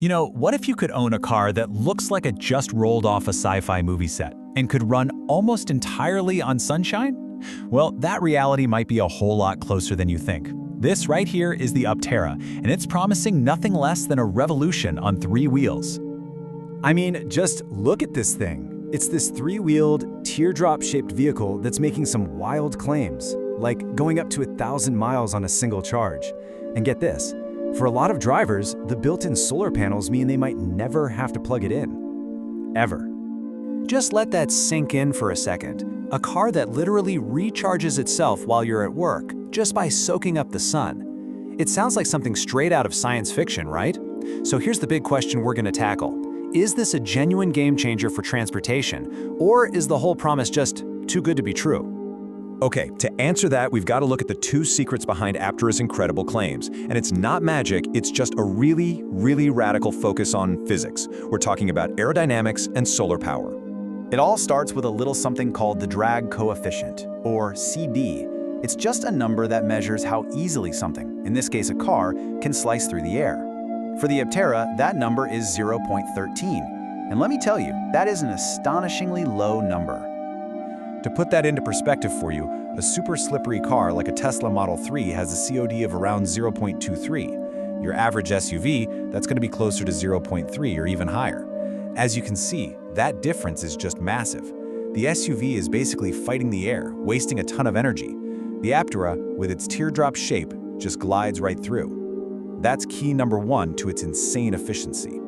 You know, what if you could own a car that looks like it just rolled off a sci-fi movie set and could run almost entirely on sunshine? Well, that reality might be a whole lot closer than you think. This right here is the Aptera, and it's promising nothing less than a revolution on three wheels. I mean, just look at this thing. It's this three-wheeled, teardrop-shaped vehicle that's making some wild claims, like going up to 1,000 miles on a single charge. And get this, for a lot of drivers, the built-in solar panels mean they might never have to plug it in. Ever. Just let that sink in for a second. A car that literally recharges itself while you're at work, just by soaking up the sun. It sounds like something straight out of science fiction, right? So here's the big question we're going to tackle. Is this a genuine game changer for transportation, or is the whole promise just too good to be true? Okay, to answer that, we've got to look at the two secrets behind Aptera's incredible claims. And it's not magic, it's just a really, really radical focus on physics. We're talking about aerodynamics and solar power. It all starts with a little something called the drag coefficient, or CD. It's just a number that measures how easily something, in this case a car, can slice through the air. For the Aptera, that number is 0.13. And let me tell you, that is an astonishingly low number. To put that into perspective for you, a super slippery car like a Tesla Model 3 has a COD of around 0.23. Your average SUV, that's going to be closer to 0.3 or even higher. As you can see, that difference is just massive. The SUV is basically fighting the air, wasting a ton of energy. The Aptera, with its teardrop shape, just glides right through. That's key number one to its insane efficiency.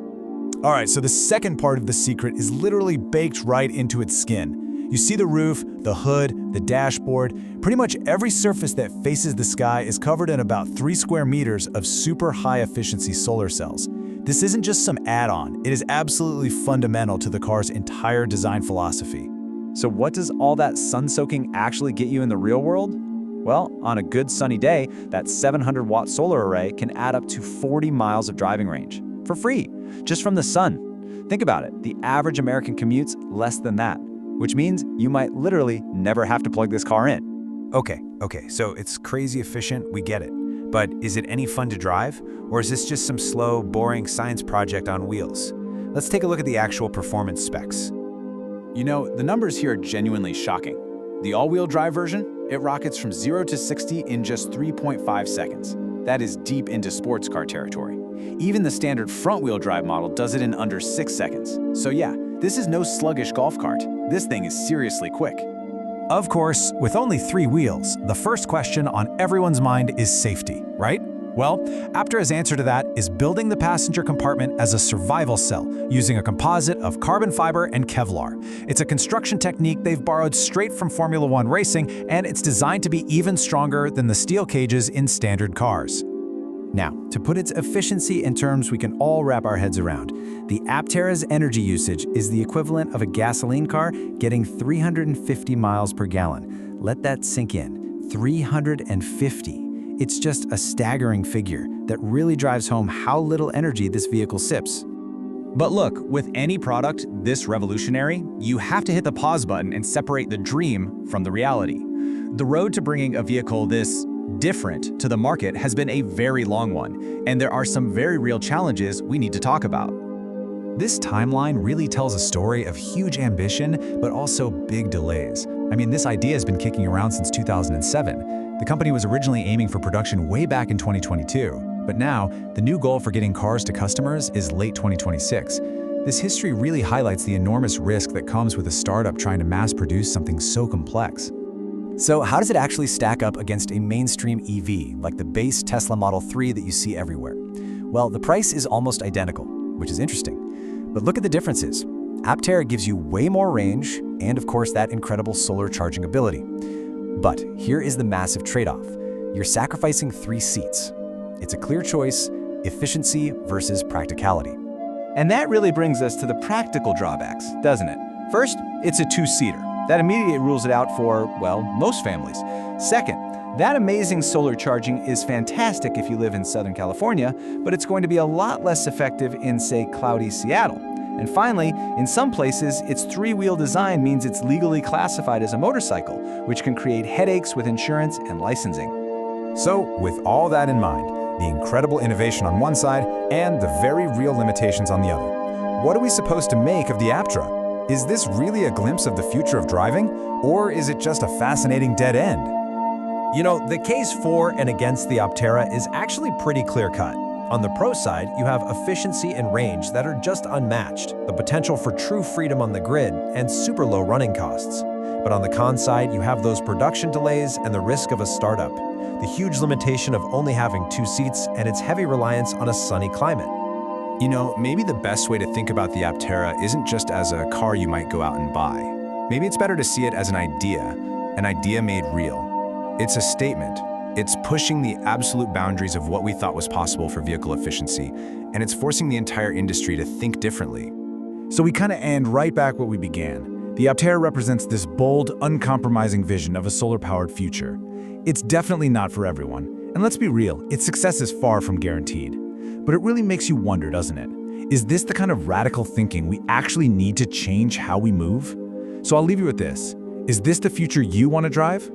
All right, so the second part of the secret is literally baked right into its skin. You see the roof, the hood, the dashboard. Pretty much every surface that faces the sky is covered in about 3 square meters of super high-efficiency solar cells. This isn't just some add-on, it is absolutely fundamental to the car's entire design philosophy. So what does all that sun-soaking actually get you in the real world? Well, on a good sunny day, that 700-watt solar array can add up to 40 miles of driving range, for free, just from the sun. Think about it, the average American commutes less than that, which means you might literally never have to plug this car in. Okay, so it's crazy efficient, we get it. But is it any fun to drive? Or is this just some slow, boring science project on wheels? Let's take a look at the actual performance specs. You know, the numbers here are genuinely shocking. The all-wheel drive version, it rockets from 0 to 60 in just 3.5 seconds. That is deep into sports car territory. Even the standard front-wheel drive model does it in under 6 seconds. So yeah, this is no sluggish golf cart. This thing is seriously quick. Of course, with only 3 wheels, the first question on everyone's mind is safety, right? Well, Aptera's answer to that is building the passenger compartment as a survival cell using a composite of carbon fiber and Kevlar. It's a construction technique they've borrowed straight from Formula One racing, and it's designed to be even stronger than the steel cages in standard cars. Now, to put its efficiency in terms we can all wrap our heads around, the Aptera's energy usage is the equivalent of a gasoline car getting 350 miles per gallon. Let that sink in. 350. It's just a staggering figure that really drives home how little energy this vehicle sips. But look, with any product this revolutionary, you have to hit the pause button and separate the dream from the reality. The road to bringing a vehicle this different to the market has been a very long one, and there are some very real challenges we need to talk about. This timeline really tells a story of huge ambition, but also big delays. I mean, this idea has been kicking around since 2007. The company was originally aiming for production way back in 2022, but now the new goal for getting cars to customers is late 2026. This history really highlights the enormous risk that comes with a startup trying to mass produce something so complex. So how does it actually stack up against a mainstream EV, like the base Tesla Model 3 that you see everywhere? Well, the price is almost identical, which is interesting. But look at the differences. Aptera gives you way more range, and of course that incredible solar charging ability. But here is the massive trade-off. You're sacrificing 3 seats. It's a clear choice, efficiency versus practicality. And that really brings us to the practical drawbacks, doesn't it? First, it's a 2-seater. That immediately rules it out for, well, most families. Second, that amazing solar charging is fantastic if you live in Southern California, but it's going to be a lot less effective in, say, cloudy Seattle. And finally, in some places, its 3-wheel design means it's legally classified as a motorcycle, which can create headaches with insurance and licensing. So, with all that in mind, the incredible innovation on one side and the very real limitations on the other. What are we supposed to make of the Aptera? Is this really a glimpse of the future of driving, or is it just a fascinating dead end? You know, the case for and against the Aptera is actually pretty clear-cut. On the pro side, you have efficiency and range that are just unmatched, the potential for true freedom on the grid, and super low running costs. But on the con side, you have those production delays and the risk of a startup, the huge limitation of only having 2 seats, and its heavy reliance on a sunny climate. You know, maybe the best way to think about the Aptera isn't just as a car you might go out and buy. Maybe it's better to see it as an idea made real. It's a statement. It's pushing the absolute boundaries of what we thought was possible for vehicle efficiency, and it's forcing the entire industry to think differently. So we kind of end right back where we began. The Aptera represents this bold, uncompromising vision of a solar-powered future. It's definitely not for everyone, and let's be real, its success is far from guaranteed. But it really makes you wonder, doesn't it? Is this the kind of radical thinking we actually need to change how we move? So I'll leave you with this. Is this the future you want to drive?